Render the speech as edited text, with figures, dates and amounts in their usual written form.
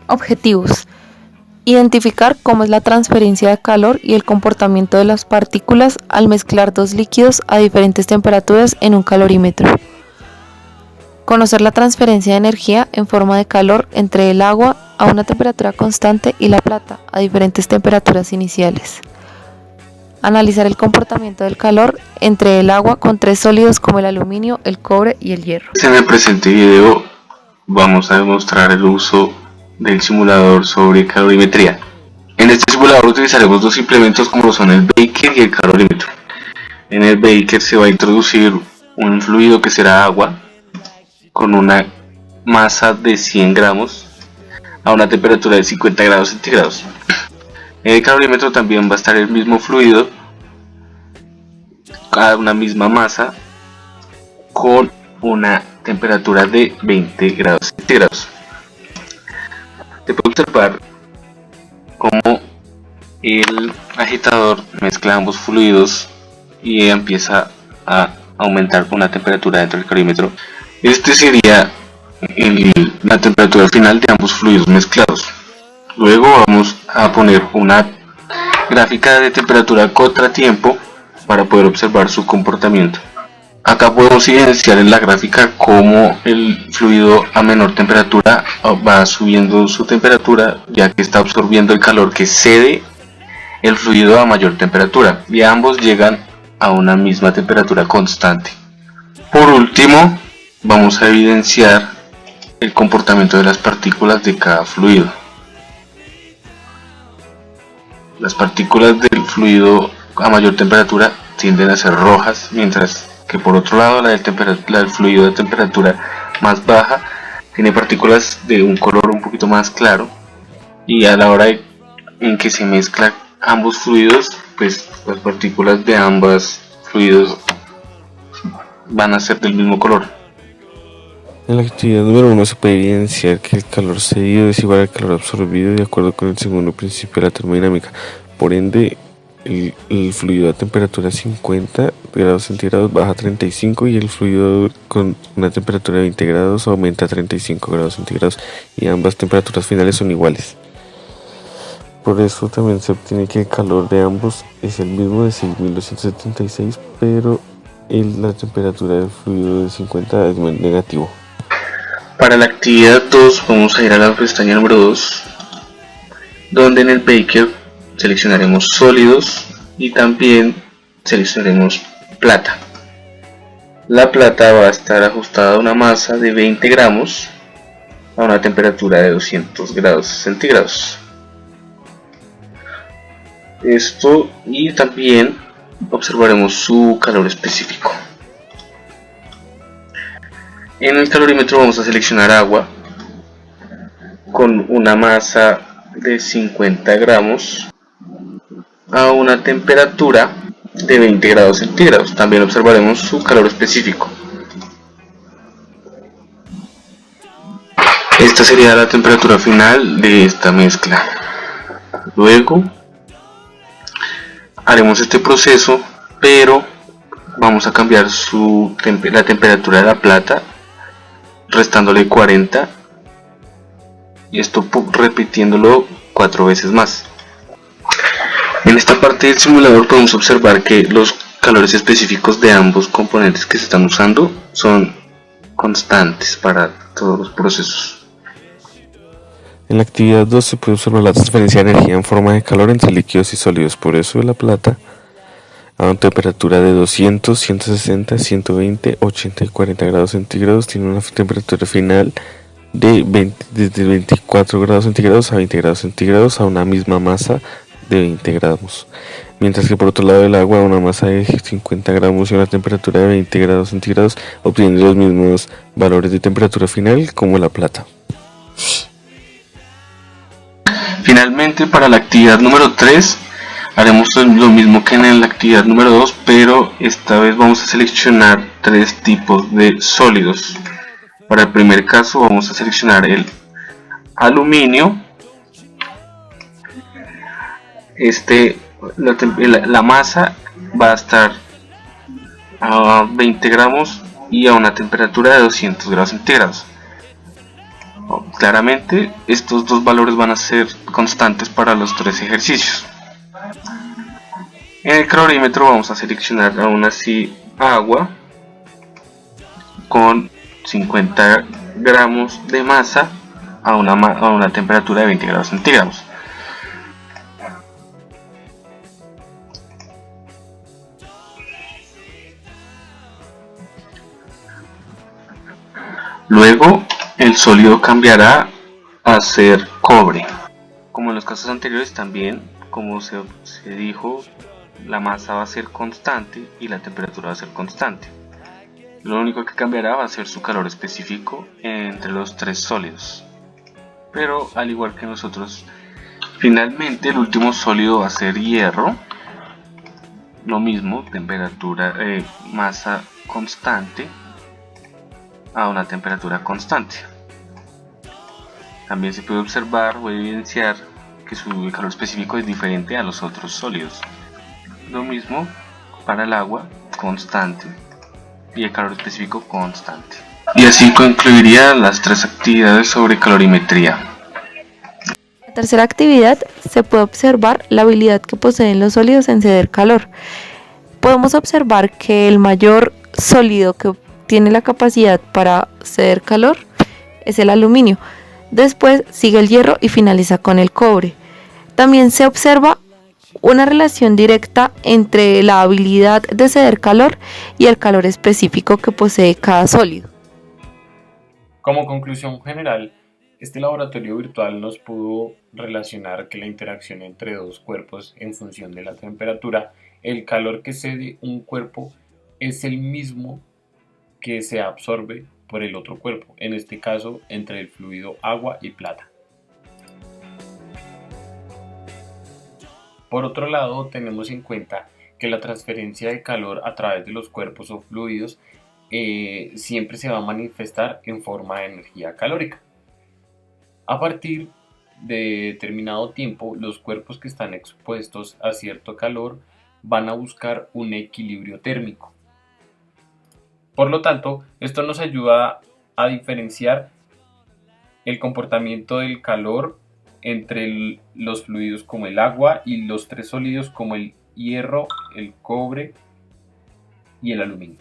Objetivos: identificar cómo es la transferencia de calor y el comportamiento de las partículas al mezclar dos líquidos a diferentes temperaturas en un calorímetro. Conocer la transferencia de energía en forma de calor entre el agua a una temperatura constante y la plata a diferentes temperaturas iniciales. Analizar el comportamiento del calor entre el agua con tres sólidos como el aluminio, el cobre y el hierro. En el presente video vamos a demostrar el uso del simulador sobre calorimetría. En este simulador utilizaremos dos implementos como lo son el beaker y el calorímetro. En el beaker se va a introducir un fluido que será agua con una masa de 100 gramos a una temperatura de 50 grados centígrados. En el calorímetro también va a estar el mismo fluido a una misma masa con una temperatura de 20 grados centígrados. Se puede observar cómo el agitador mezcla ambos fluidos y empieza a aumentar una temperatura dentro del calorímetro. Este sería la temperatura final de ambos fluidos mezclados. Luego vamos a poner una gráfica de temperatura contratiempo para poder observar su comportamiento. Acá podemos evidenciar en la gráfica cómo el fluido a menor temperatura va subiendo su temperatura, ya que está absorbiendo el calor que cede el fluido a mayor temperatura, y ambos llegan a una misma temperatura constante. Por último, vamos a evidenciar el comportamiento de las partículas de cada fluido. Las partículas del fluido a mayor temperatura tienden a ser rojas, mientras que por otro lado la del fluido de temperatura más baja tiene partículas de un color un poquito más claro, y a la hora en que se mezclan ambos fluidos, pues las partículas de ambos fluidos van a ser del mismo color. En la actividad número 1 se puede evidenciar que el calor cedido es igual al calor absorbido de acuerdo con el segundo principio de la termodinámica. Por ende, el fluido a temperatura 50 grados centígrados baja a 35 y el fluido con una temperatura de 20 grados aumenta a 35 grados centígrados, y ambas temperaturas finales son iguales. Por eso también se obtiene que el calor de ambos es el mismo de 6276, pero la temperatura del fluido de 50 es negativo. Para la actividad 2 vamos a ir a la pestaña número 2, donde en el beaker seleccionaremos sólidos y también seleccionaremos plata. La plata va a estar ajustada a una masa de 20 gramos a una temperatura de 200 grados centígrados. Esto, y también observaremos su calor específico. En el calorímetro vamos a seleccionar agua con una masa de 50 gramos a una temperatura de 20 grados centígrados. También observaremos su calor específico. Esta sería la temperatura final de esta mezcla. Luego haremos este proceso, pero vamos a cambiar la temperatura de la plata, restándole 40, y esto repitiéndolo 4 veces más. En esta parte del simulador podemos observar que los calores específicos de ambos componentes que se están usando son constantes para todos los procesos. En la actividad 2 se puede observar la transferencia de energía en forma de calor entre líquidos y sólidos. Por eso la plata a una temperatura de 200, 160, 120, 80 y 40 grados centígrados tiene una temperatura final de desde 24 grados centígrados a 20 grados centígrados a una misma masa de 20 gramos. Mientras que por otro lado el agua a una masa de 50 gramos y una temperatura de 20 grados centígrados obtiene los mismos valores de temperatura final como la plata. Finalmente, para la actividad número 3 haremos lo mismo que en la actividad número 2, pero esta vez vamos a seleccionar 3 tipos de sólidos. Para el primer caso vamos a seleccionar el aluminio. La masa va a estar a 20 gramos y a una temperatura de 200 grados centígrados. Claramente estos dos valores van a ser constantes para los tres ejercicios. En el calorímetro vamos a seleccionar aún así agua con 50 gramos de masa a una temperatura de 20 grados centígrados. Luego el sólido cambiará a ser cobre. Como en los casos anteriores también, como se dijo, la masa va a ser constante y la temperatura va a ser constante. Lo único que cambiará va a ser su calor específico entre los tres sólidos. Pero al igual que nosotros, finalmente el último sólido va a ser hierro. Lo mismo, temperatura, masa constante a una temperatura constante. También se puede observar o evidenciar que su calor específico es diferente a los otros sólidos. Lo mismo para el agua, constante, y el calor específico constante. Y así concluiría las tres actividades sobre calorimetría. En la tercera actividad se puede observar la habilidad que poseen los sólidos en ceder calor. Podemos observar que el mayor sólido que tiene la capacidad para ceder calor es el aluminio. Después sigue el hierro y finaliza con el cobre. También se observa una relación directa entre la habilidad de ceder calor y el calor específico que posee cada sólido. Como conclusión general, este laboratorio virtual nos pudo relacionar que la interacción entre dos cuerpos en función de la temperatura, el calor que cede un cuerpo es el mismo que se absorbe por el otro cuerpo, en este caso entre el fluido agua y plata. Por otro lado, tenemos en cuenta que la transferencia de calor a través de los cuerpos o fluidos siempre se va a manifestar en forma de energía calórica. A partir de determinado tiempo, los cuerpos que están expuestos a cierto calor van a buscar un equilibrio térmico. Por lo tanto, esto nos ayuda a diferenciar el comportamiento del calor entre los fluidos como el agua y los tres sólidos como el hierro, el cobre y el aluminio.